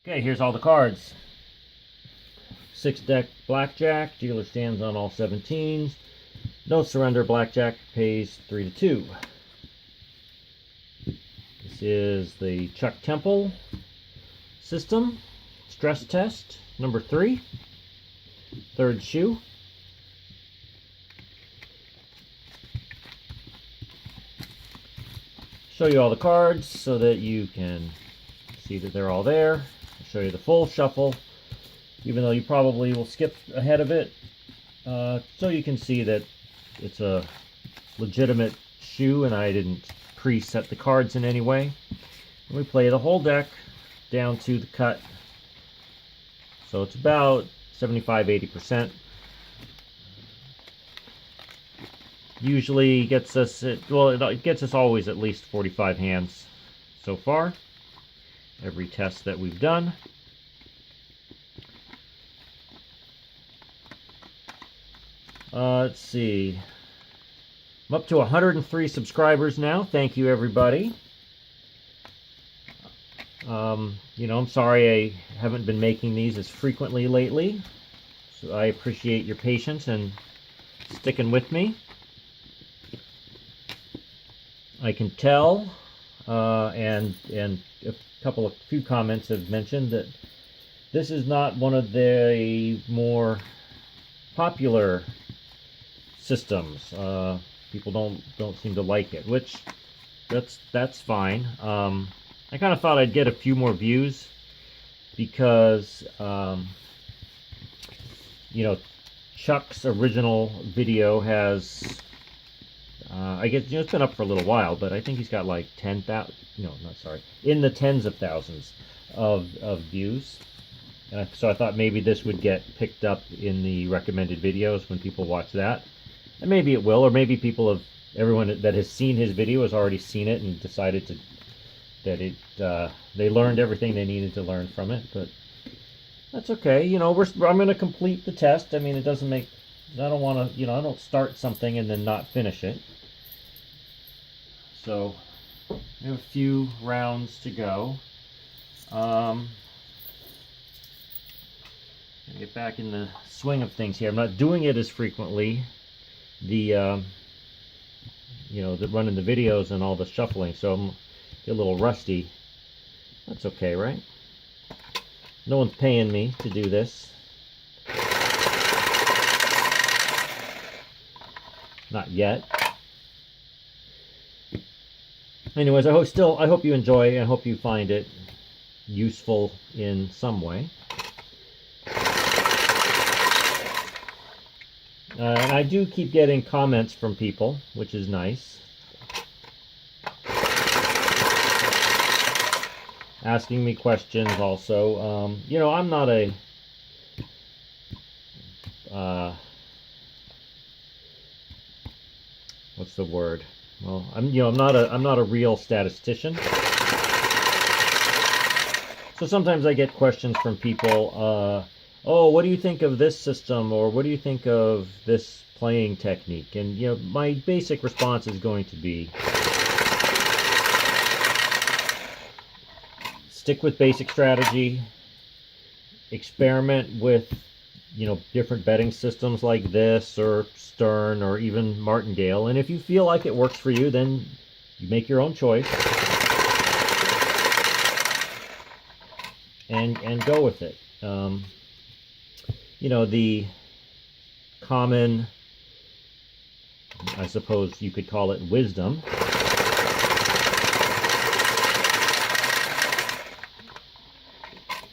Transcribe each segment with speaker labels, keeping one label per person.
Speaker 1: Okay, here's all the cards. 6-deck Blackjack. Dealer stands on all 17s. No surrender. Blackjack pays 3-2. This is the Chuck Temple system. Stress test number 3. Third shoe. Show you all the cards so that you can see that they're all there. I'll show you the full shuffle, even though you probably will skip ahead of it, so you can see that it's a legitimate shoe and I didn't preset the cards in any way. And we play the whole deck down to the cut, so it's about 75-80%. Usually gets us, it gets us always at least 45 hands so far, every test that we've done. Let's see, I'm up to 103 subscribers now. Thank you, everybody. You know, I'm sorry I haven't been making these as frequently lately, so I appreciate your patience and sticking with me. I can tell, and a few comments have mentioned that this is not one of the more popular systems. People don't seem to like it, which that's fine. I kind of thought I'd get a few more views because you know, Chuck's original video has. I guess, you know, it's been up for a little while, but I think he's got like 10,000, no, not sorry, in the tens of thousands of views. And so I thought maybe this would get picked up in the recommended videos when people watch that. And maybe it will, or maybe everyone that has seen his video has already seen it and decided that they learned everything they needed to learn from it. But that's okay. You know, I'm going to complete the test. I mean, it doesn't make, I don't want to, you know, I don't start something and then not finish it. So we have a few rounds to go. Get back in the swing of things here. I'm not doing it as frequently. You know, running the videos and all the shuffling, so I'm a little rusty. That's okay, right? No one's paying me to do this. Not yet. Anyways, I hope you enjoy, and I hope you find it useful in some way. And I do keep getting comments from people, which is nice. Asking me questions also. You know, I'm not a what's the word? Well, I'm not a real statistician. So sometimes I get questions from people, oh, what do you think of this system, or what do you think of this playing technique? And you know, my basic response is going to be stick with basic strategy, experiment with, you know, different betting systems like this or Stern or even Martingale, and if you feel like it works for you, then you make your own choice and go with it. You know, the common, I suppose you could call it, wisdom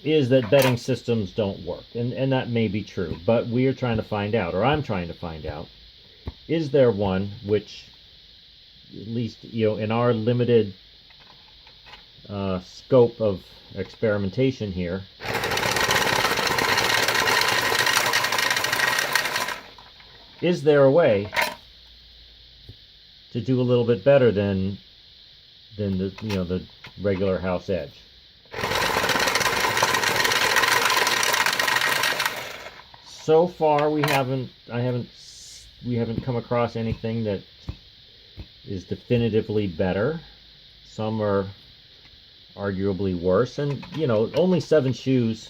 Speaker 1: is that betting systems don't work, and that may be true, but we are trying to find out, or I'm trying to find out, is there one which, at least, you know, in our limited scope of experimentation here, is there a way to do a little bit better than the, you know, the regular house edge? So far, we haven't come across anything that is definitively better. Some are arguably worse. And, you know, only 7 shoes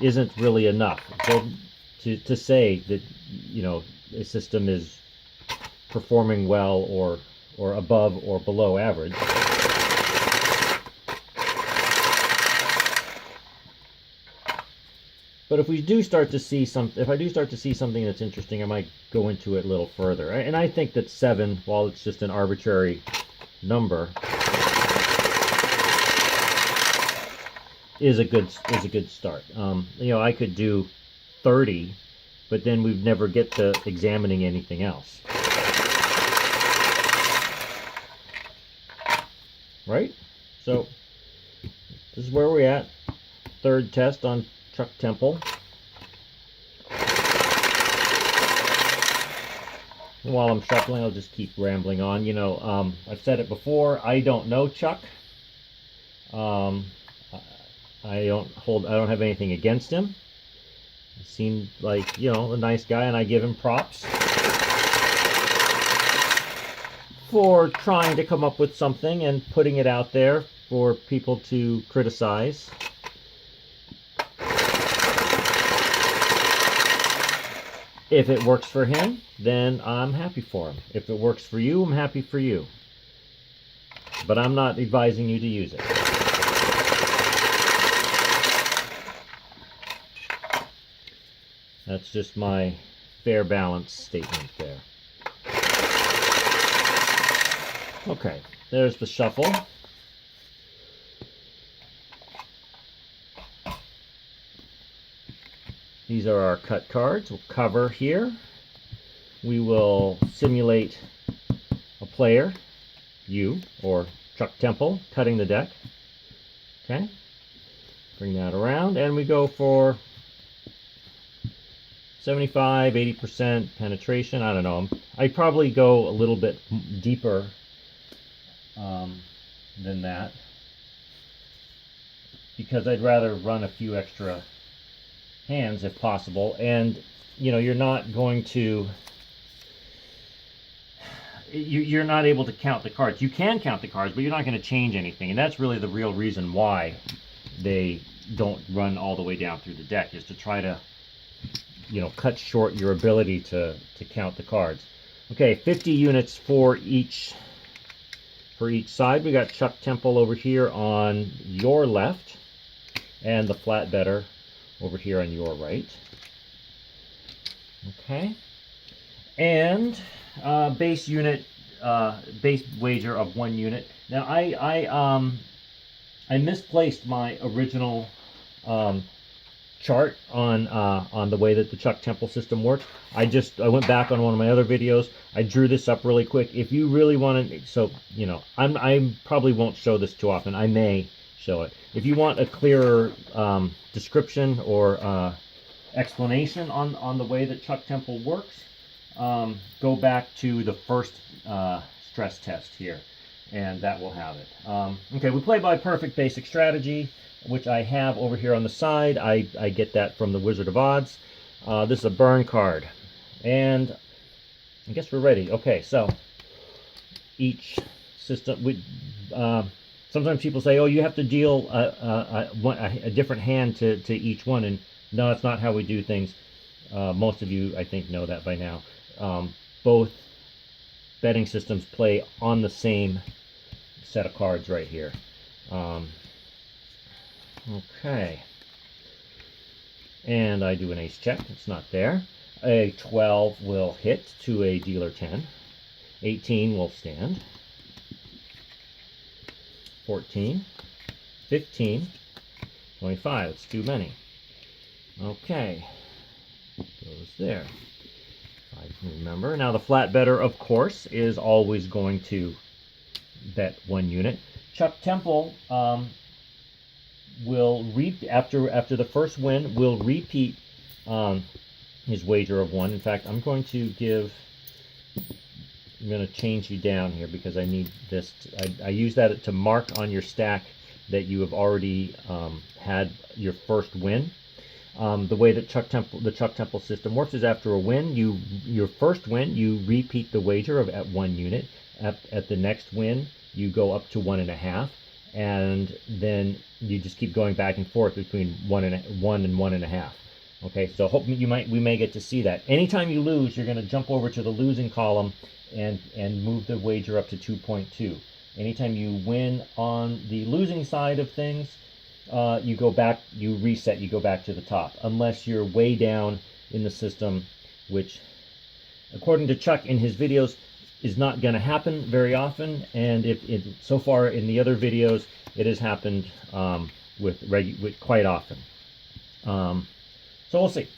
Speaker 1: isn't really enough to say that, you know, a system is performing well or above or below average. But if we do start to see if I do start to see something that's interesting, I might go into it a little further. And I think that 7, while it's just an arbitrary number, is a good start. You know, I could do 30, but then we'd never get to examining anything else. Right? So this is where we're at. Third test on Chuck Temple. And while I'm shuffling, I'll just keep rambling on. You know, I've said it before. I don't know Chuck. I don't have anything against him. He seemed like, you know, a nice guy, and I give him props for trying to come up with something and putting it out there for people to criticize. If it works for him, then I'm happy for him. If it works for you, I'm happy for you. But I'm not advising you to use it. That's just my fair balance statement there. Okay, there's the shuffle. These are our cut cards. We'll cover here. We will simulate a player, you, or Chuck Temple, cutting the deck. Okay, bring that around, and we go for 75, 80% penetration. I don't know. I probably go a little bit deeper than that, because I'd rather run a few extra hands if possible. And you know, you're not going to you're not able to count the cards. You can count the cards, but you're not going to change anything, and that's really the real reason why they don't run all the way down through the deck, is to try to, you know, cut short your ability to count the cards. Okay, 50 units for each side. We got Chuck Temple over here on your left, and the flat better over here on your right. Okay, and base wager of 1 unit. Now I misplaced my original chart on the way that the Chuck Temple system works. I went back on one of my other videos. I drew this up really quick. If you really want to, so you know, I probably won't show this too often. I may show it. If you want a clearer description or explanation on the way that Chuck Temple works, go back to the first stress test here, and that will have it. Okay, we play by perfect basic strategy, which I have over here on the side. I get that from the Wizard of Odds. This is a burn card, and I guess we're ready. Okay, so each system, sometimes people say, oh, you have to deal a different hand to each one, and no, that's not how we do things. Most of you, I think, know that by now. Both betting systems play on the same set of cards right here. Okay, and I do an ace check. It's not there. A 12 will hit to a dealer 10. 18 will stand. 14, 15, 25. It's too many. Okay, goes there. I can remember. Now the flat better, of course, is always going to bet 1 unit. Chuck Temple will after the first win will repeat his wager of 1. In fact, I'm going to change you down here because I need this. I use that to mark on your stack that you have already had your first win. The way that the Chuck Temple system works is after a win, your first win, you repeat the wager at 1 unit, at the next win, you go up to 1.5, and then you just keep going back and forth between 1 and 1.5. Okay, so hope we may get to see that. Anytime you lose, you're going to jump over to the losing column and move the wager up to 2.2. Anytime you win on the losing side of things, you go back, you reset, you go back to the top, unless you're way down in the system, which, according to Chuck in his videos, is not going to happen very often. And so far in the other videos, it has happened with quite often. So we'll see.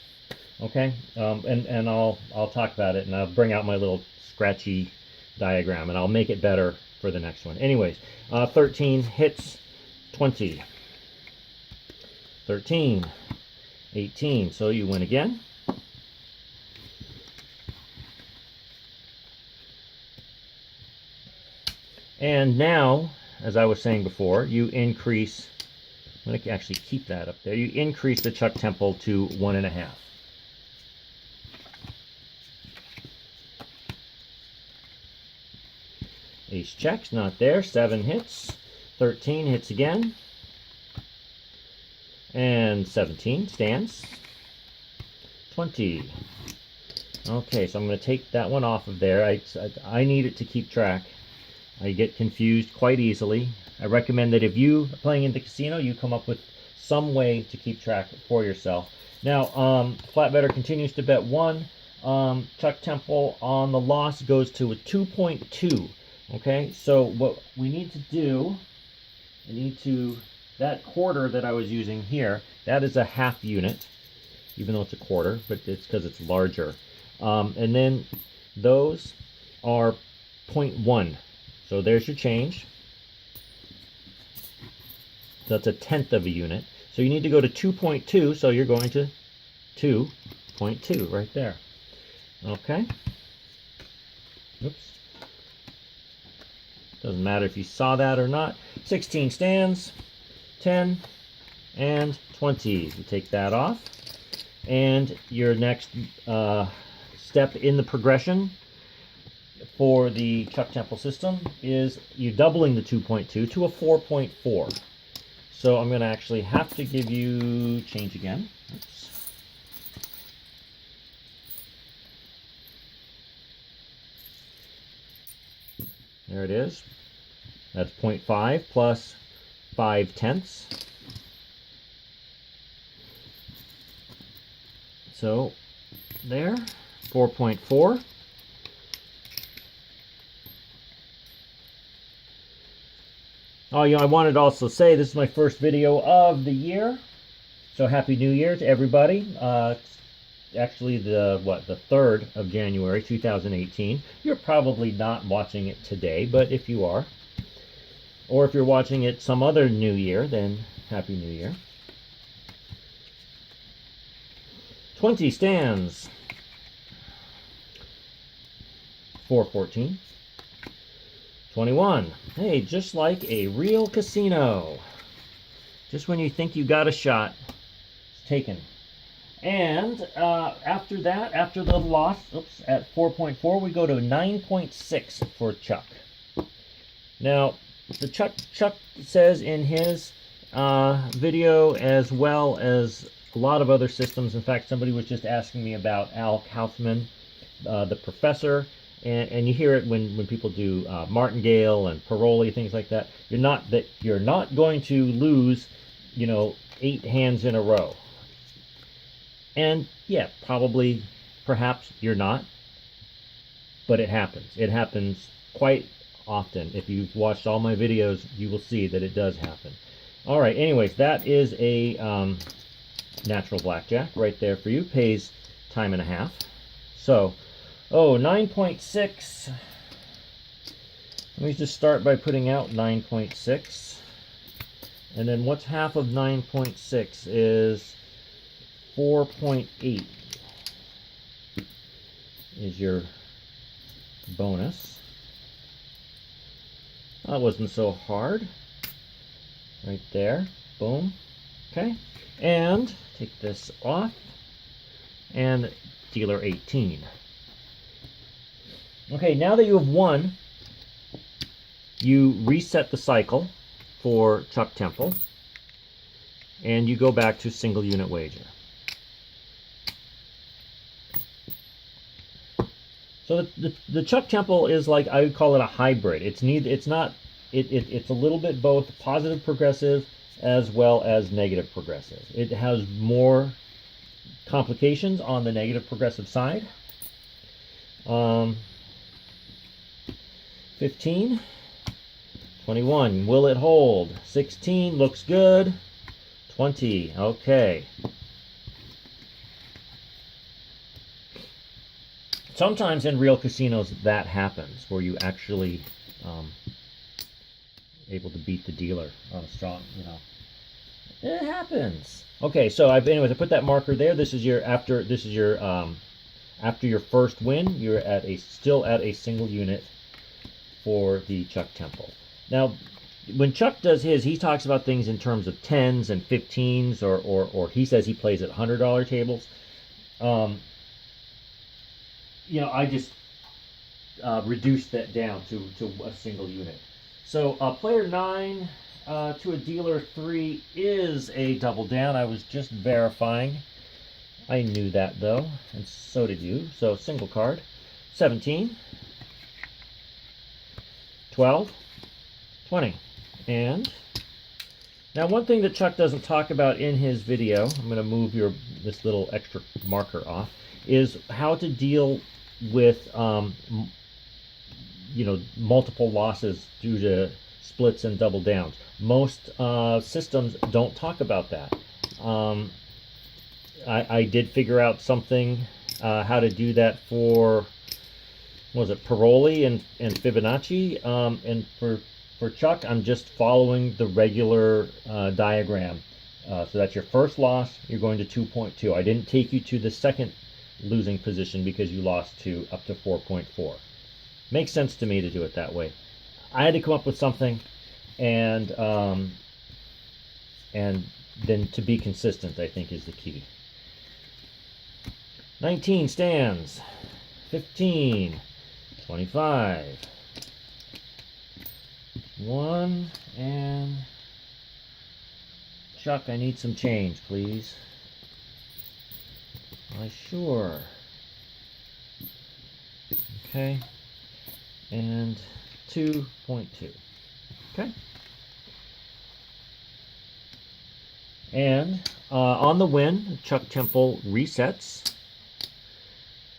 Speaker 1: Okay, and I'll talk about it, and I'll bring out my little scratchy diagram, and I'll make it better for the next one. Anyways, 13 hits 20. 13, 18. So you win again. And now, as I was saying before, you increase. I'm going to actually keep that up there. You increase the Chuck Temple to 1.5. Ace checks, not there. 7 hits. 13 hits again. And 17 stands. 20. Okay, so I'm going to take that one off of there. I need it to keep track. I get confused quite easily. I recommend that if you are playing in the casino, you come up with some way to keep track for yourself. Now, flat better continues to bet 1. Chuck Temple on the loss goes to a 2.2. Okay, so what we need to do, that quarter that I was using here, that is a half unit, even though it's a quarter, but it's because it's larger. And then those are 0.1. So there's your change. So that's a tenth of a unit. So you need to go to 2.2, so you're going to 2.2 right there. Okay. Oops. Doesn't matter if you saw that or not. 16 stands, 10, and 20. You take that off. And your next step in the progression for the Chuck Temple system is you doubling the 2.2 to a 4.4. So I'm going to actually have to give you change again. Oops. There it is. That's 0.5 plus 5/10. So there, 4.4. Oh, I wanted to also say this is my first video of the year, so Happy New Year to everybody. It's actually the 3rd of January 2018. You're probably not watching it today, but if you are, or if you're watching it some other new year, then Happy New Year. 20 stands, 4.14. 21. Hey, just like a real casino. Just when you think you got a shot, it's taken. And after that, after the loss, at 4.4, we go to 9.6 for Chuck. Now, the Chuck says in his video, as well as a lot of other systems. In fact, somebody was just asking me about Al Kaufman, the professor. And you hear it when people do martingale and paroli, things like that. You're not going to lose, 8 hands in a row. And yeah, probably, perhaps you're not, but it happens. It happens quite often. If you've watched all my videos, you will see that it does happen. All right. Anyways, that is a natural blackjack right there for you. Pays time and a half. So. 9.6. Let me just start by putting out 9.6. And then what's half of 9.6 is 4.8 is your bonus. That wasn't so hard. Right there. Boom. Okay. And take this off. And dealer 18. Okay, now that you have won you reset the cycle for Chuck Temple, and you go back to single unit wager. So the Chuck Temple is like, I would call it a hybrid. It's a little bit both positive progressive as well as negative progressive. It has more complications on the negative progressive side. 15, 21, will it hold? 16, looks good. 20, okay. Sometimes in real casinos that happens, where you actually able to beat the dealer on a strong, It happens. Okay, so anyways, I put that marker there. This is your after your first win, you're still at a single unit for the Chuck Temple. Now, when Chuck does his, he talks about things in terms of 10s and 15s, or he says he plays at $100 tables. I just reduced that down to a single unit. So player 9 to a dealer 3 is a double down. I was just verifying. I knew that though, and so did you. So single card. 17, 12, 20. And now one thing that Chuck doesn't talk about in his video, I'm going to move this little extra marker off, is how to deal with multiple losses due to splits and double downs. Most systems don't talk about that. I did figure out something how to do that for, what was it, Paroli and Fibonacci, and for Chuck, I'm just following the regular diagram. So that's your first loss, you're going to 2.2. I didn't take you to the second losing position because you lost to up to 4.4. Makes sense to me to do it that way. I had to come up with something, and then to be consistent, I think, is the key. 19 stands. 15, 25, 1, and Chuck, I need some change, please. Why, sure. Okay. And 2.2. Okay. And on the win, Chuck Temple resets.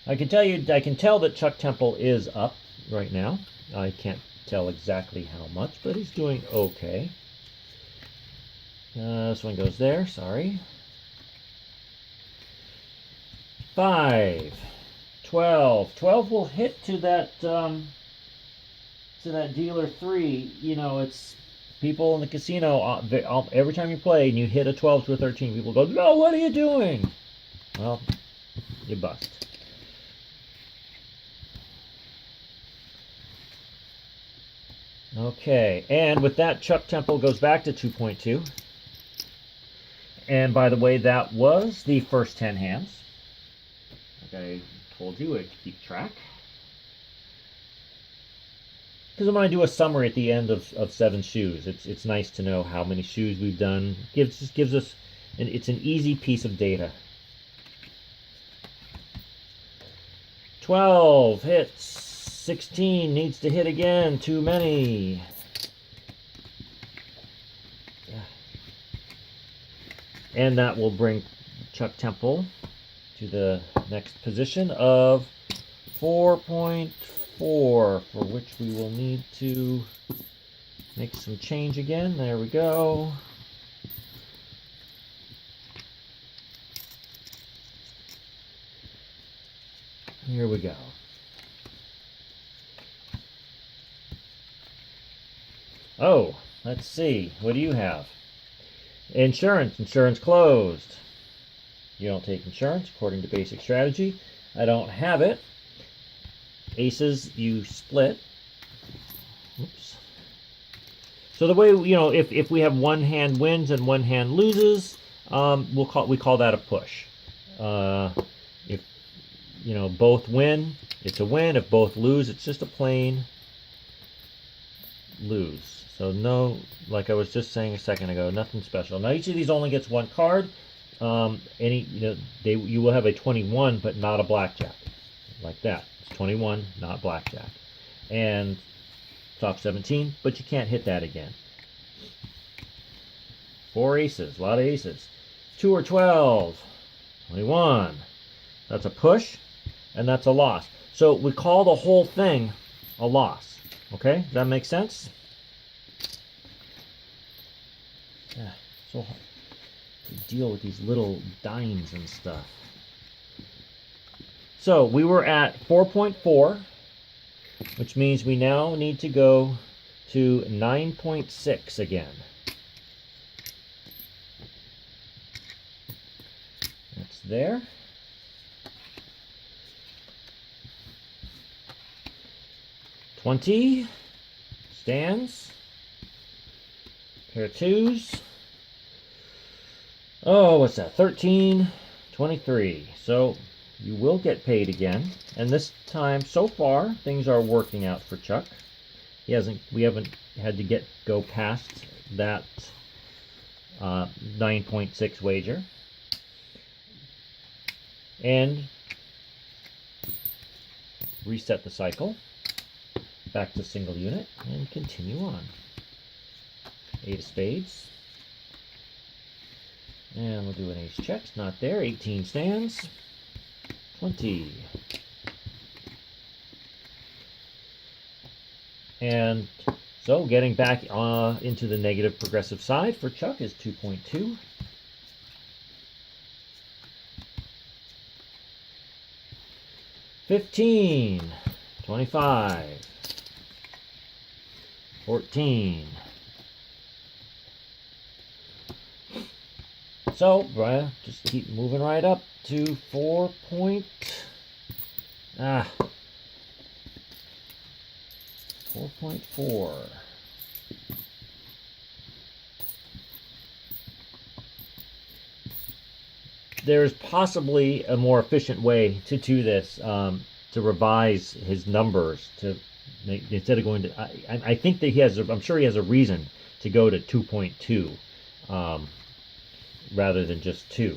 Speaker 1: I can tell that Chuck Temple is up right now. I can't tell exactly how much, but he's doing okay. This one goes there, sorry. 5, 12. 12 will hit to that dealer 3. It's people in the casino, every time you play and you hit a 12 to a 13, people go, no, what are you doing? Well, you bust. Okay, and with that, Chuck Temple goes back to 2.2. And by the way, that was the first 10 hands. Like I told you, I'd keep track. Because I'm going to do a summary at the end of 7 shoes. It's nice to know how many shoes we've done. Just gives us, it's an easy piece of data. 12 hits. 16 needs to hit again. Too many. And that will bring Chuck Temple to the next position of 4.4, for which we will need to make some change again. There we go. Here we go. Oh, let's see. What do you have? Insurance. Insurance closed. You don't take insurance according to basic strategy. I don't have it. Aces, you split. Oops. So the way, if we have one hand wins and one hand loses, we call that a push. If both win, it's a win. If both lose, it's just a plain lose. So no, like I was just saying a second ago, nothing special. Now each of these only gets one card. You will have a 21, but not a blackjack, like that. It's 21, not blackjack, and top 17, but you can't hit that again. 4 aces, a lot of aces. 2 or 12, 21. That's a push, and that's a loss. So we call the whole thing a loss. Okay, does that make sense? Yeah, so hard to deal with these little dimes and stuff. So we were at 4.4, which means we now need to go to 9.6 again. That's there. $20 stands. Pair of twos. Oh, what's that? 13, 23. So you will get paid again. And this time, so far, things are working out for Chuck. We haven't had to go past that 9.6 wager. And reset the cycle back to single unit and continue on. 8 of spades. And we'll do an ace checks, not there. 18 stands. 20. And so getting back into the negative progressive side for Chuck is 2.2. $15, 25, 14. So, just keep moving right up to 4.4. There's possibly a more efficient way to do this, to revise his numbers to make, instead of going to. I think that I'm sure he has a reason to go to 2.2. Rather than just 2.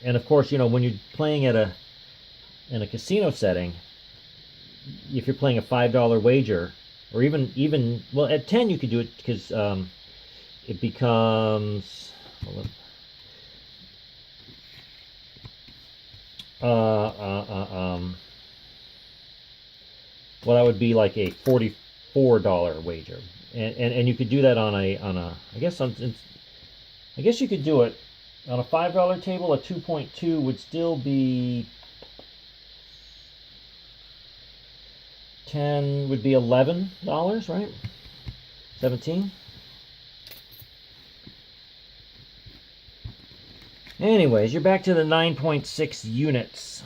Speaker 1: And of course, when you're playing in a casino setting, if you're playing a $5 wager, or even well, at 10 you could do it because it becomes well, that would be like a $44 wager. And you could do that on a I guess you could do it on a $5 table. A 2.2 would still be 10 would be $11, right? 17. Anyways, you're back to the 9.6 units.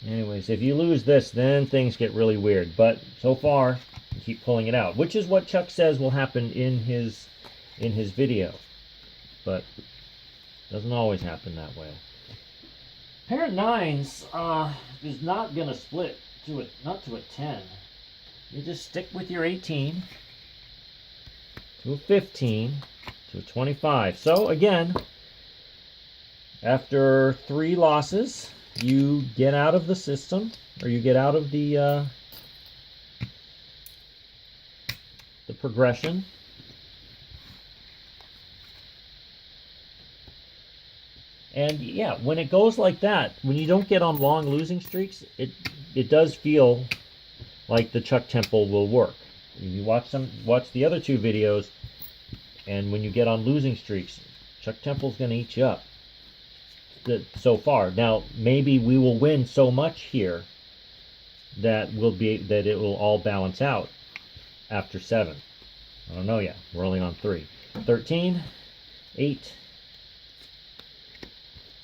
Speaker 1: Anyways, if you lose this, then things get really weird. But so far, you keep pulling it out, which is what Chuck says will happen in his video. But doesn't always happen that way. Pair of nines is not gonna split not to a 10. You just stick with your 18 to a 15 to a 25. So again, after 3 losses, you get out of the system, or you get out of the progression. And yeah, when it goes like that, when you don't get on long losing streaks, it does feel like the Chuck Temple will work. You watch the other 2 videos, and when you get on losing streaks, Chuck Temple's going to eat you up. So far. Now maybe we will win so much here that it will all balance out after 7. I don't know yet. We're only on 3. 13, 8,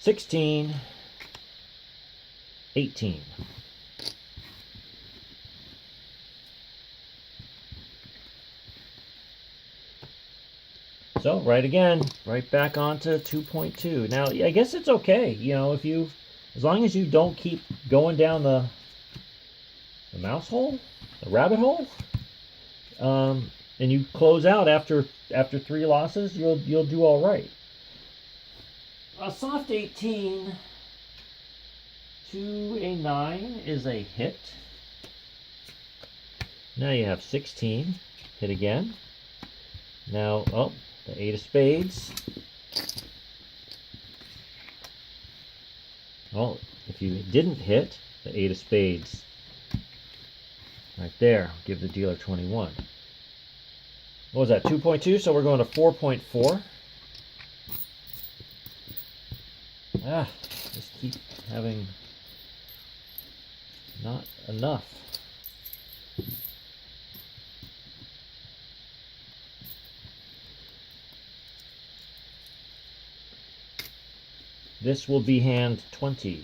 Speaker 1: 16, 18. So right again, right back onto 2.2. Now, I guess it's okay, you know, if you, as long as you don't keep going down the mouse hole, the rabbit hole, and you close out after 3 losses, you'll do all right. A soft 18 to a 9 is a hit. Now you have 16. Hit again. Now, oh, the 8 of spades. Well, if you didn't hit the 8 of spades, right there, give the dealer 21. What was that, 2.2? So we're going to 4.4. Just keep having not enough. This will be hand 20.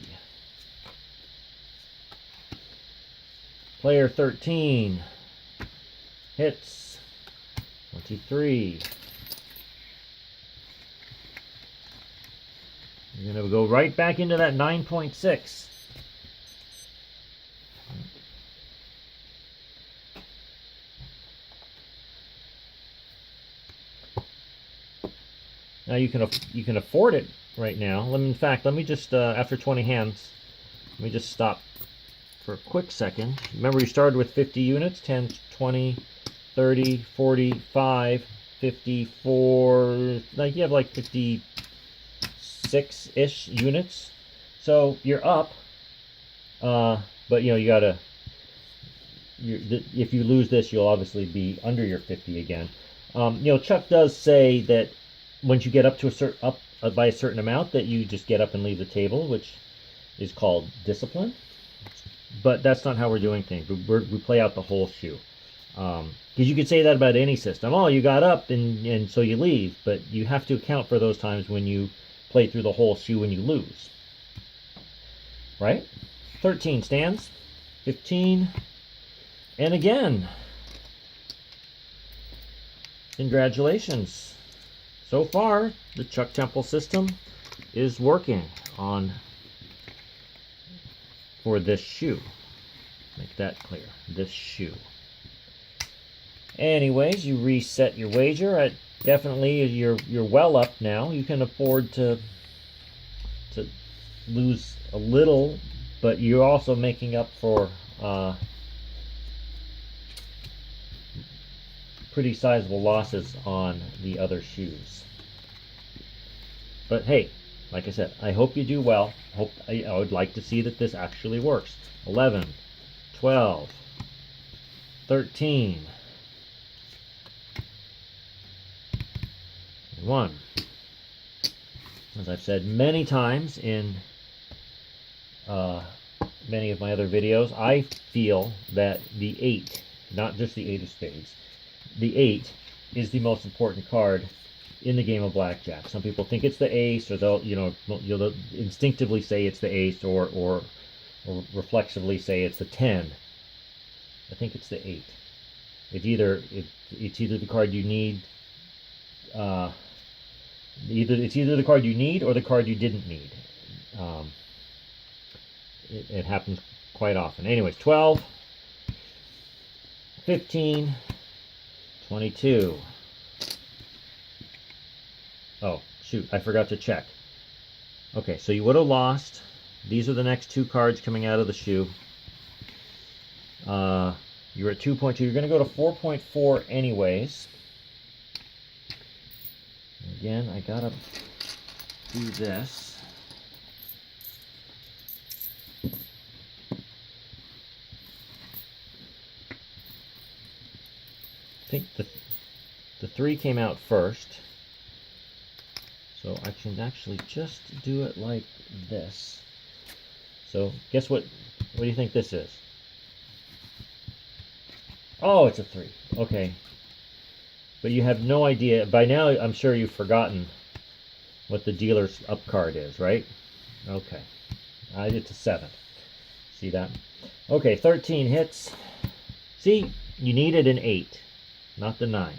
Speaker 1: Player 13 hits 23. You're going to go right back into that 9.6. Now you can afford it right now. In fact, let me just after 20 hands, let me just stop for a quick second. Remember, you started with 50 units: 10, 20, 30, 45, 54. Like you have like 56-ish units. So you're up, but you know you gotta. If you lose this, you'll obviously be under your 50 again. You know, Chuck does say that once you get up to by a certain amount, that you just get up and leave the table, which is called discipline. But that's not how we're doing things. We play out the whole shoe. Because you could say that about any system. Oh, you got up and so you leave, but you have to account for those times when you play through the whole shoe and you lose. Right? 13 stands. 15. And again. Congratulations. So far, the Chuck Temple system is working for this shoe. Make that clear. This shoe. Anyways, you reset your wager. Definitely, you're well up now. You can afford to lose a little, but you're also making up for pretty sizable losses on the other shoes. But hey, like I said, I hope you do well. I would like to see that this actually works. 11, 12, 13, 1. As I've said many times in many of my other videos, I feel that the 8, not just the 8 of spades, the 8 is the most important card in the game of blackjack. Some people think it's the ace, or you'll instinctively say it's the ace, or reflexively say it's the 10. I think it's the 8. It's either the card you need. It's either the card you need or the card you didn't need. It happens quite often. Anyways, 12, 15, 22. Oh, shoot, I forgot to check. Okay, so you would have lost. These are the next 2 cards coming out of the shoe. You're at 2.2. You're going to go to 4.4 anyways. Again, I gotta do this. I think the 3 came out first. So I can actually just do it like this. So guess what? What do you think this is? Oh, it's a 3. Okay. But you have no idea. By now, I'm sure you've forgotten what the dealer's up card is, right? Okay. It's a 7. See that? Okay, 13 hits. See, you needed an 8, not the 9.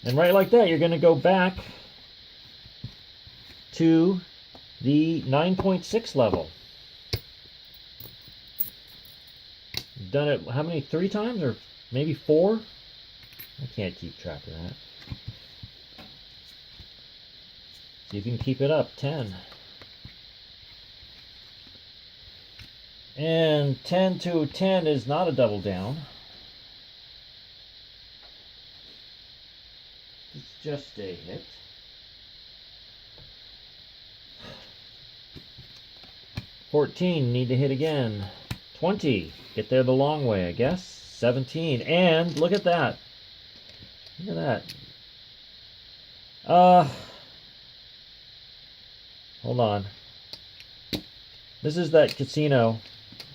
Speaker 1: And right like that, you're going to go back to the 9.6 level. You've done it, how many, 3 times or maybe 4? I can't keep track of that. See if you can keep it up. 10. And 10 to 10 is not a double down. It's just a hit. $14, need to hit again. $20, get there the long way, I guess. $17, and look at that. Look at that. Hold on. This is that casino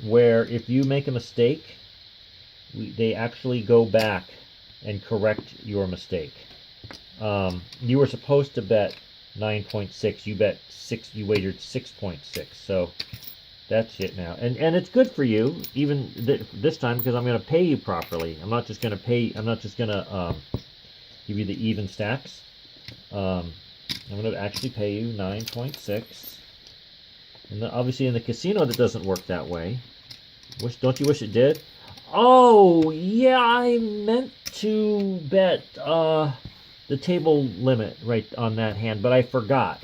Speaker 1: where if you make a mistake, they actually go back and correct your mistake. You were supposed to bet 9.6. You bet 6. You wagered 6.6. So that's it now, and it's good for you even this time because I'm going to pay you properly. I'm not just going to pay. I'm not just going to give you the even stacks. I'm going to actually pay you 9.6. And obviously in the casino that doesn't work that way. Don't you wish it did? Oh yeah, I meant to bet the table limit right on that hand, but I forgot.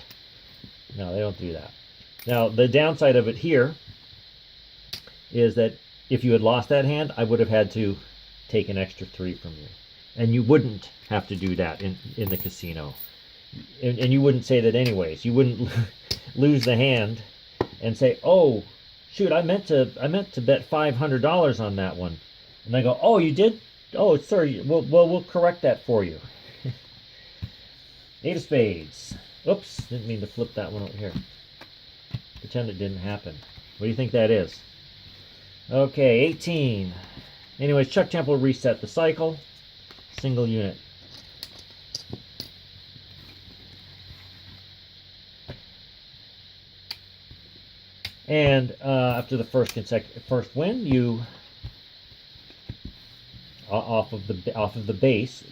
Speaker 1: No, they don't do that. Now the downside of it here is that if you had lost that hand, I would have had to take an extra 3 from you, and you wouldn't have to do that in the casino, and you wouldn't say that anyways. You wouldn't lose the hand and say, "Oh, shoot, I meant to bet $500 on that one," and I go, "Oh, you did? Oh, sorry. We'll correct that for you." 8 of spades. Oops, didn't mean to flip that one over here. Pretend it didn't happen. What do you think that is? Okay, 18. Anyways, Chuck Temple reset the cycle. Single unit. And after the first win, you off of the base,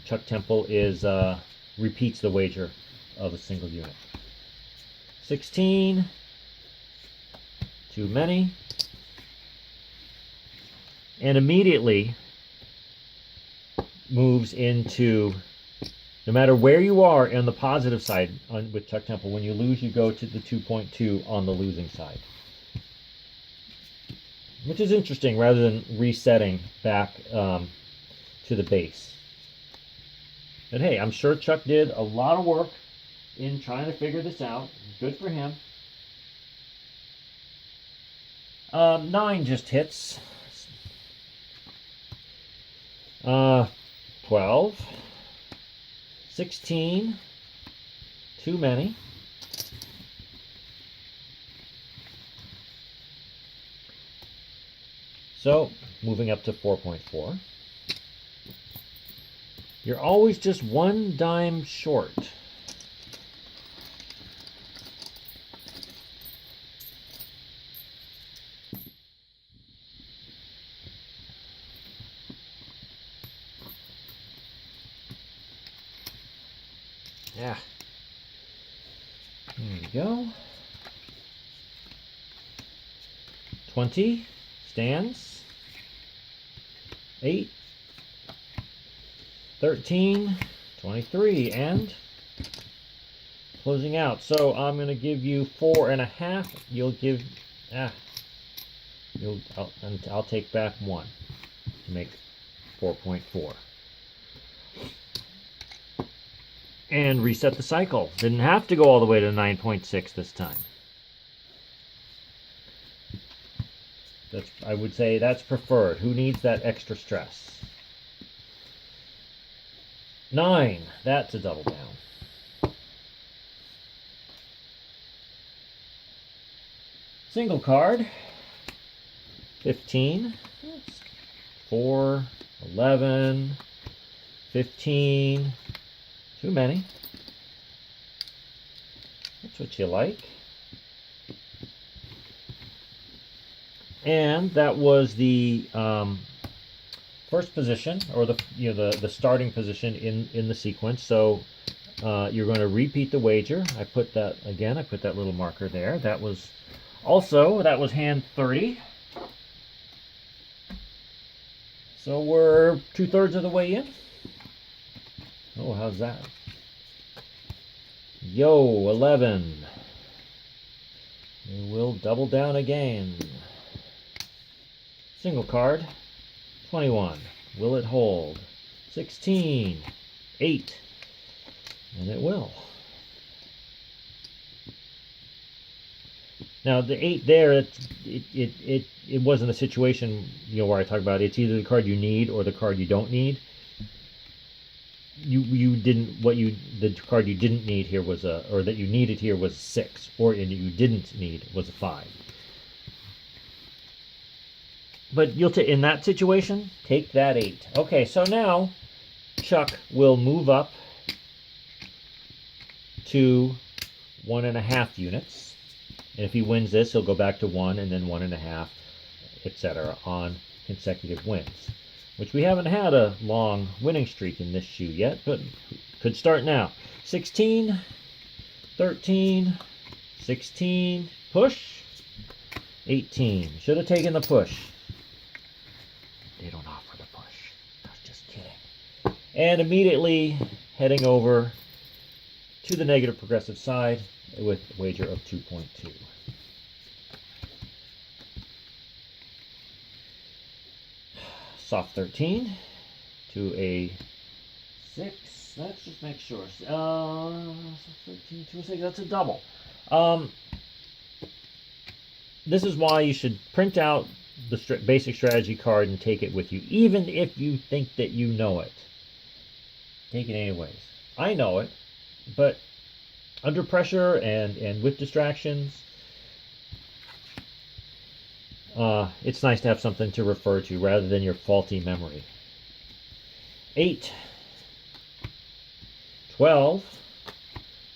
Speaker 1: Chuck Temple is repeats the wager of a single unit. 16. Too many. And immediately moves into, no matter where you are on the positive side with Chuck Temple, when you lose, you go to the 2.2 on the losing side. Which is interesting, rather than resetting back to the base. But hey, I'm sure Chuck did a lot of work in trying to figure this out. Good for him. 9 just hits. 12. 16. Too many. So, moving up to 4.4. You're always just 1 dime short. Yeah. There we go. 20 stands. 8. 13. 23. And closing out. So I'm going to give you 4.5. You'll give... I'll take back 1 to make 4.4. And reset the cycle. Didn't have to go all the way to 9.6 this time. I would say that's preferred. Who needs that extra stress? 9. That's a double down. Single card. 15. 4. 11. 15. Too many. That's what you like. And that was the first position, or the starting position in the sequence. So you're going to repeat the wager. I put that again. I put that little marker there. That was hand 30. So we're 2/3 of the way in. Oh, how's that? Yo, 11. We will double down again. Single card. 21. Will it hold? 16. 8. And it will. Now the 8 there, it wasn't a situation where I talk about it's either the card you need or the card you don't need. The card you didn't need here was or that you needed here was 6, or you didn't need was a 5. But in that situation, take that 8. Okay, so now Chuck will move up to 1.5 units. And if he wins this, he'll go back to 1 and then 1.5, etc. on consecutive wins. Which we haven't had a long winning streak in this shoe yet, but could start now. 16, 13, 16, push, 18. Should have taken the push. They don't offer the push. I was just kidding. And immediately heading over to the negative progressive side with a wager of 2.2. Soft 13 to a 6. Let's just make sure. 13 to a 6. That's a double. This is why you should print out the basic strategy card and take it with you, even if you think that you know it. Take it anyways. I know it, but under pressure and with distractions, it's nice to have something to refer to rather than your faulty memory. 8, 12,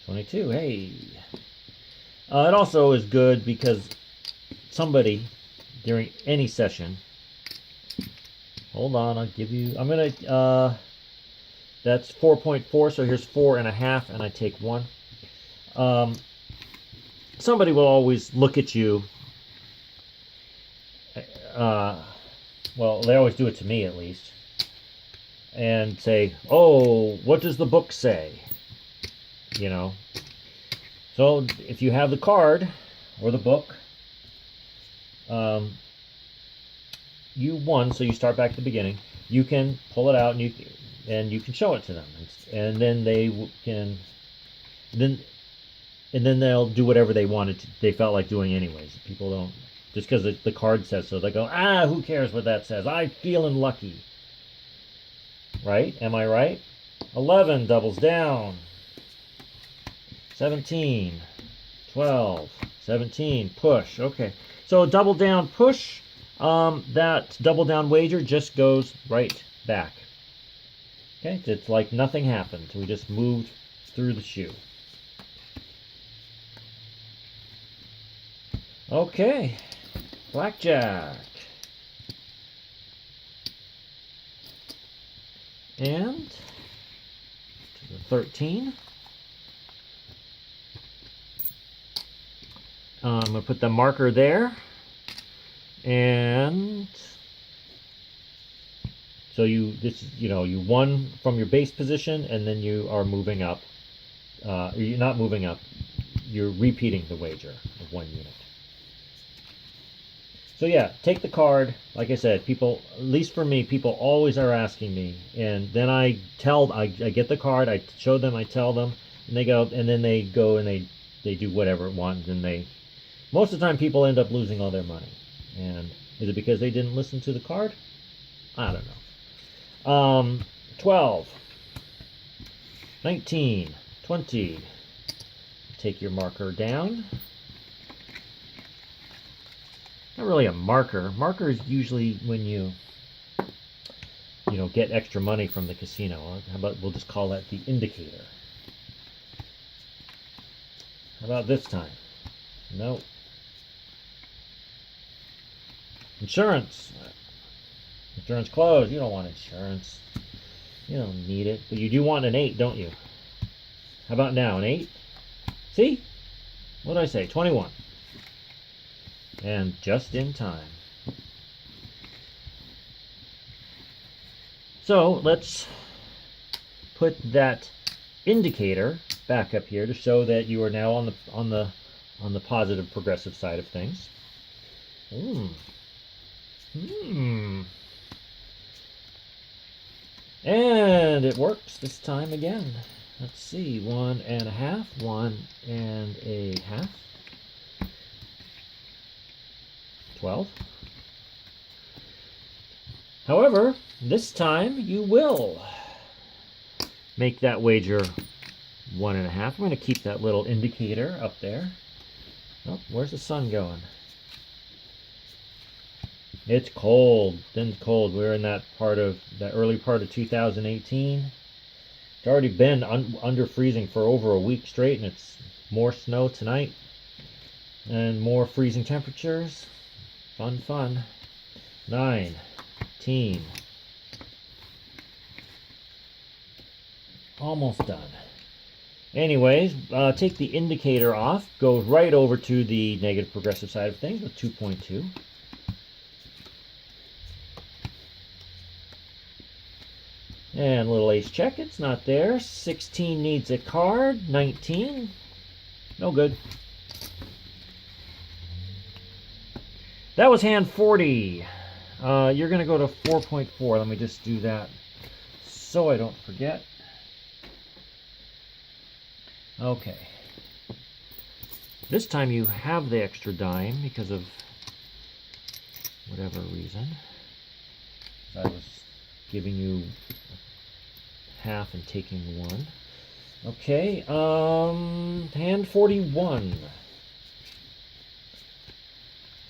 Speaker 1: 22. Hey. It also is good because somebody during any session, hold on, I'll give you, that's 4.4, so here's 4.5, and I take 1. Somebody will always look at you, well, they always do it to me at least, and say, oh, what does the book say? So if you have the card or the book, you won, so you start back at the beginning. You can pull it out and you can show it to them, and then they'll do whatever they felt like doing anyways. People don't, just because the card says so, they go, who cares what that says? I'm feeling lucky. Right? Am I right? 11 doubles down. 17, 12, 17, push. Okay. So double down push, that double down wager just goes right back. Okay, it's like nothing happened. We just moved through the shoe. Okay, Blackjack. And to the 13. I'm going to put the marker there. And so you won from your base position, and then you are moving up. You're not moving up. You're repeating the wager of 1 unit. So yeah, take the card. Like I said, people, at least for me, people always are asking me, and then I get the card, I show them, I tell them, and they go, and then they go and they do whatever it wants, and most of the time people end up losing all their money. And is it because they didn't listen to the card? I don't know. 12, 19, 20. Take your marker down. Not really a marker. Marker is usually when you get extra money from the casino. How about we'll just call that the indicator. How about this time? Nope. Insurance. Insurance closed. You don't want insurance. You don't need it. But you do want an 8, don't you? How about now? An 8? See? What did I say? 21. And just in time. So let's put that indicator back up here to show that you are now on the positive progressive side of things. And it works this time again. Let's see, 1.5, 1.5, 12. However, this time you will make that wager 1.5. I'm going to keep that little indicator up there. Oh, where's the sun going? It's cold. Then cold. We're in that early part of 2018. It's already been under freezing for over a week straight, and it's more snow tonight and more freezing temperatures. Fun. 19. Almost done. Anyways, take the indicator off. Go right over to the negative progressive side of things with 2.2. And little ace check, it's not there. 16 needs a card. 19, no good. That was hand 40. You're going to go to 4.4. Let me just do that so I don't forget. Okay. This time you have the extra dime because of whatever reason. I was giving you half and taking 1. Okay, hand 41.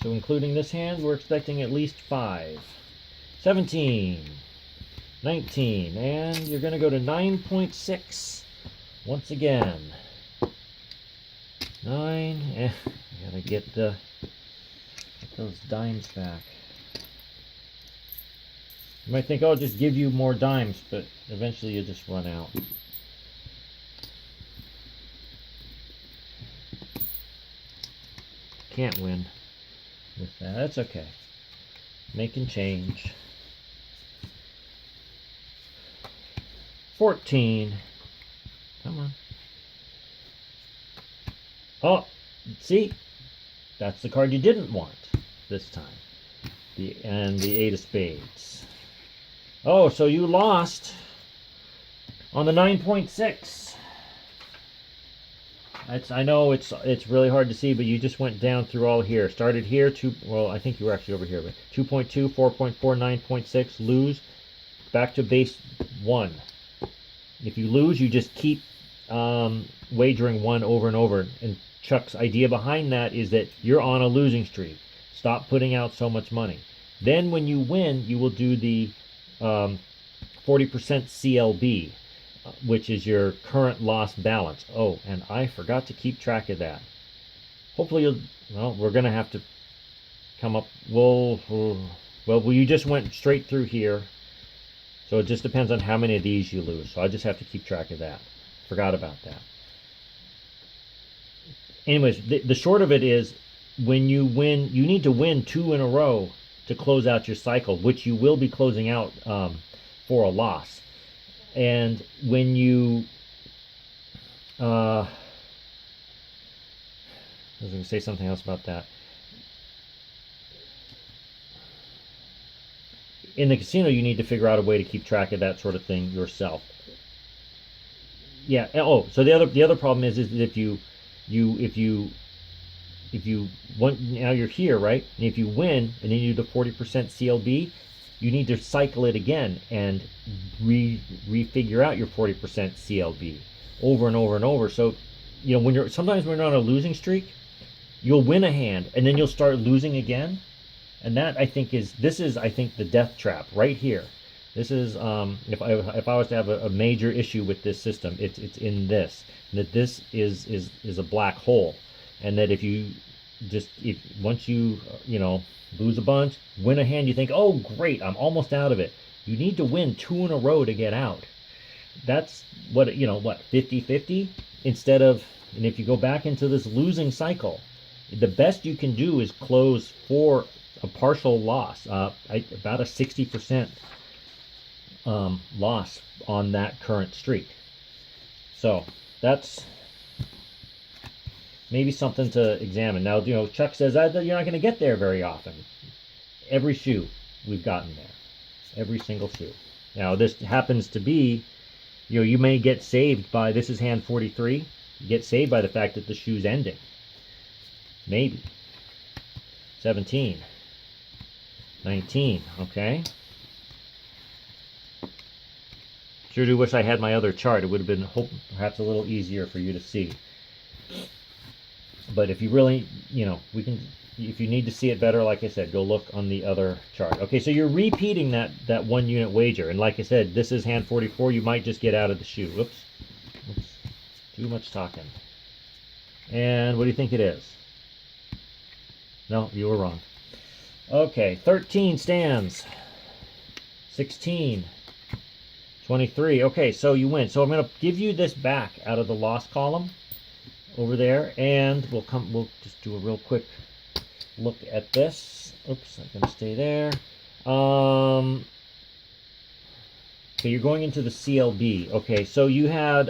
Speaker 1: So including this hand, we're expecting at least 5. 17, 19, and you're going to go to 9.6 once again. 9, gotta get those dimes back. You might think, oh, I'll just give you more dimes, but eventually you just run out. Can't win with that. That's okay. Making change. 14. Come on. Oh, see? That's the card you didn't want this time. And the 8 of spades. Oh, so you lost on the 9.6. I know it's really hard to see, but you just went down through all here. Started here, well, I think you were actually over here, but 2.2, 4.4, 9.6, lose, back to base 1. If you lose, you just keep wagering 1 over and over. And Chuck's idea behind that is that you're on a losing streak. Stop putting out so much money. Then when you win, you will do the 40% CLB, which is your current loss balance. Oh, and I forgot to keep track of that. Hopefully we're going to have to come up, well, you just went straight through here. So it just depends on how many of these you lose. So I just have to keep track of that. Forgot about that. Anyways, the short of it is, when you win, you need to win 2 in a row to close out your cycle, which you will be closing out for a loss. And when you, I was going to say something else about that. In the casino, you need to figure out a way to keep track of that sort of thing yourself. Yeah. Oh, so the other problem is that if you want, now you're here, right? And if you win and then you do the 40% CLB, you need to cycle it again and refigure out your 40% CLB over and over and over. So, sometimes when you're on a losing streak, you'll win a hand and then you'll start losing again. And that, I think, is the death trap right here. This is, if I was to have a major issue with this system, it's in this, that this is a black hole, and that if you just if once you lose a bunch, win a hand, you think, oh great, I'm almost out of it. You need to win 2 in a row to get out. That's what 50-50 instead of. And if you go back into this losing cycle, the best you can do is close for a partial loss, about a 60% loss on that current streak. So that's maybe something to examine. Now, Chuck says that you're not going to get there very often. Every shoe we've gotten there, every single shoe. Now, this happens to be, you may get saved by, this is hand 43, you get saved by the fact that the shoe's ending. Maybe. 17. 19, okay. Sure do wish I had my other chart. It would have been perhaps a little easier for you to see. But if you really, if you need to see it better, like I said, go look on the other chart. Okay, so you're repeating that 1 unit wager. And like I said, this is hand 44. You might just get out of the shoe. Oops. Too much talking. And what do you think it is? No, you were wrong. Okay, 13 stands. 16. 23. Okay, so you win. So I'm going to give you this back out of the loss column over there, and we'll just do a real quick look at this. Oops, I'm going to stay there. Okay, you're going into the CLB. Okay, so you had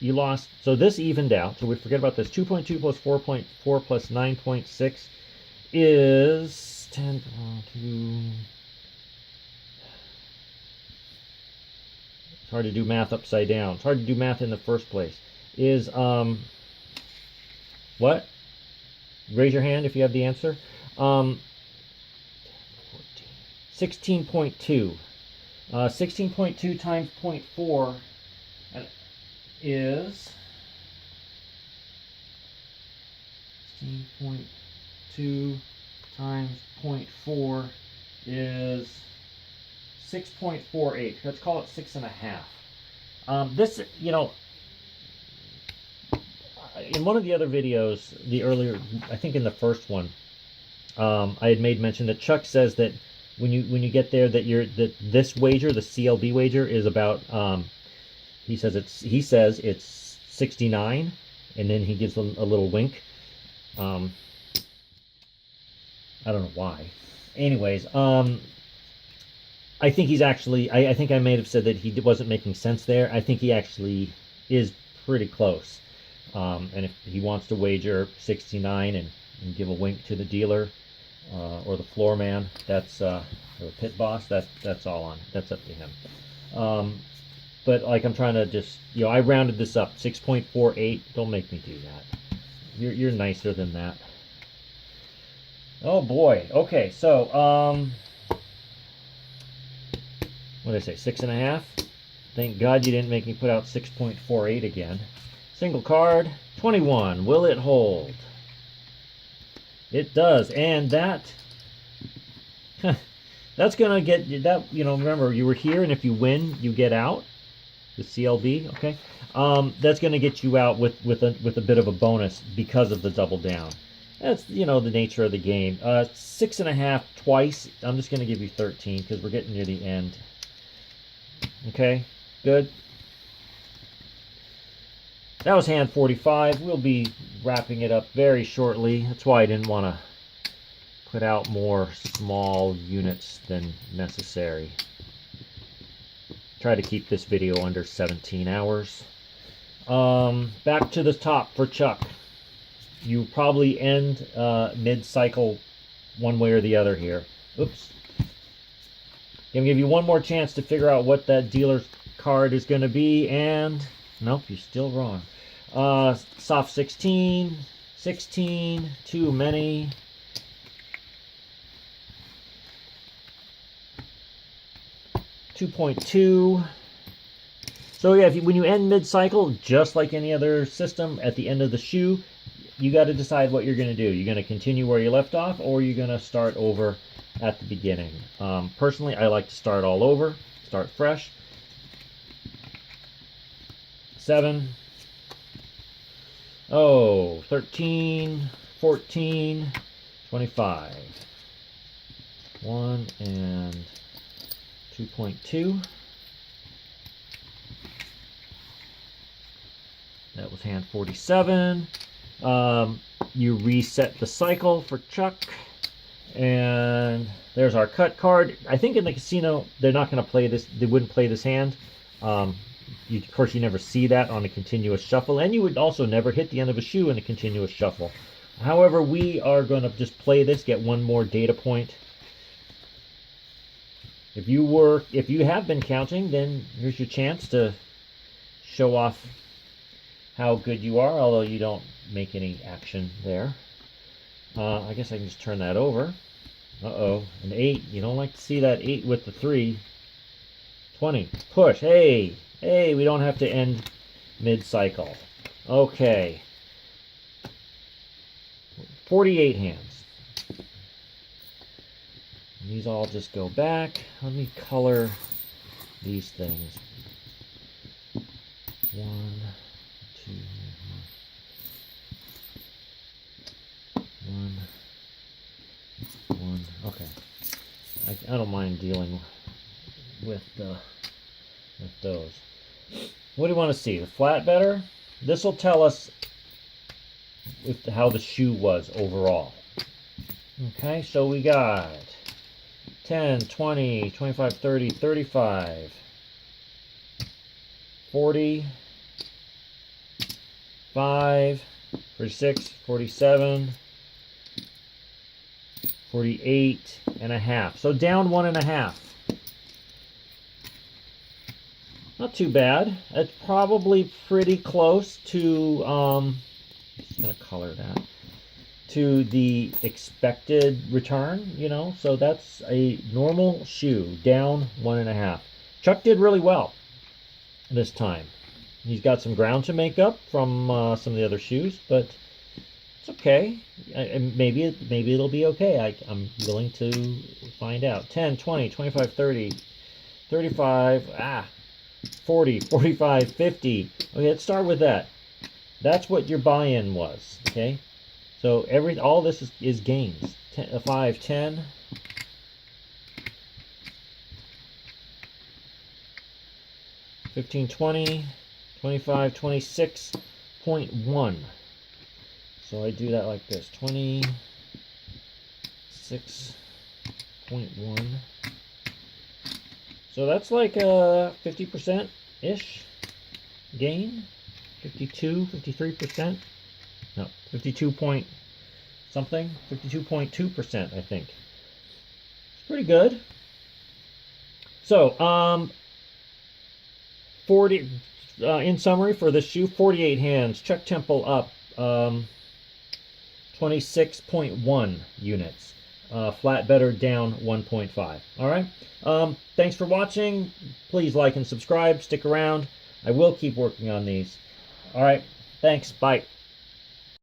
Speaker 1: you lost, so this evened out, so we forget about this. 2.2 plus 4.4 plus 9.6 is 10. It's hard to do math upside down. It's hard to do math in the first place. Is what? Raise your hand if you have the answer. 16.2. 16.2 times 0.4 is 16.2 times 0.4 is 6.48. Let's call it 6.5. This, in one of the other videos, I think in the first one, I had made mention that Chuck says that when you get there, that this wager, the CLB wager, is about. He says it's 69, and then he gives a little wink. I don't know why. Anyways, I think he's actually. I think I may have said that he wasn't making sense there. I think he actually is pretty close. And if he wants to wager 69 and give a wink to the dealer or the floor man, that's or the pit boss, that's all on. That's up to him. But like, I'm trying to just, I rounded this up. 6.48. Don't make me do that. You're nicer than that. Oh boy. Okay, so what did I say? 6.5. Thank God you didn't make me put out 6.48 again. Single card, 21. Will it hold? It does, and that's gonna get that. Remember, you were here, and if you win, you get out. The CLB, okay. That's gonna get you out with a bit of a bonus because of the double down. That's the nature of the game. 6.5 twice. I'm just gonna give you 13 because we're getting near the end. Okay, good. That was hand 45. We'll be wrapping it up very shortly. That's why I didn't want to put out more small units than necessary. Try to keep this video under 17 hours. Back to the top for Chuck. You probably end mid-cycle one way or the other here. Oops. I'm going to give you one more chance to figure out what that dealer's card is going to be, and nope, you're still wrong. Soft 16, 16, too many. .2. So yeah, when you end mid-cycle, just like any other system, at the end of the shoe, you got to decide what you're going to do. You're going to continue where you left off, or you're going to start over at the beginning. Personally, I like to start all over, start fresh. 7. Oh, 13, 14, 25. 1 and 2.2. That was hand 47. You reset the cycle for Chuck. And there's our cut card. I think in the casino, they're not going to play this. They wouldn't play this hand. Of course, you never see that on a continuous shuffle. And you would also never hit the end of a shoe in a continuous shuffle. However, we are going to just play this, get one more data point. If you have been counting, then here's your chance to show off how good you are, although you don't make any action there. I guess I can just turn that over. Uh-oh, an 8. You don't like to see that 8 with the 3. 20. Push. Hey, we don't have to end mid-cycle. Okay. 48 hands. And these all just go back. Let me color these things. 1, 2, 1. Okay. I don't mind dealing with those. What do you want to see? The flat better? This will tell us how the shoe was overall. Okay, so we got 10, 20, 25, 30, 35, 40, 5, 46, 47, 48 and a half. So down 1.5. Not too bad. It's probably pretty close to, I'm just going to color that, to the expected return, you know. So that's a normal shoe, down 1.5. Chuck did really well this time. He's got some ground to make up from some of the other shoes, but it's okay. Maybe it'll be okay. I'm willing to find out. 10, 20, 25, 30, 35, 40, 45, 50. Okay, let's start with that. That's what your buy-in was, okay? So all this is gains. 5, 10. 15, 20, 25, 26.1. So I do that like this. 26.1. So that's like a 50%-ish gain. 52, 53%. No, 52 point something. 52.2%, I think. It's pretty good. So, 40, in summary for this shoe, 48 hands. Chuck Temple up 26.1 units. Flat better down 1.5. All right. Thanks for watching. Please like and subscribe. Stick around. I will keep working on these. All right. Thanks. Bye.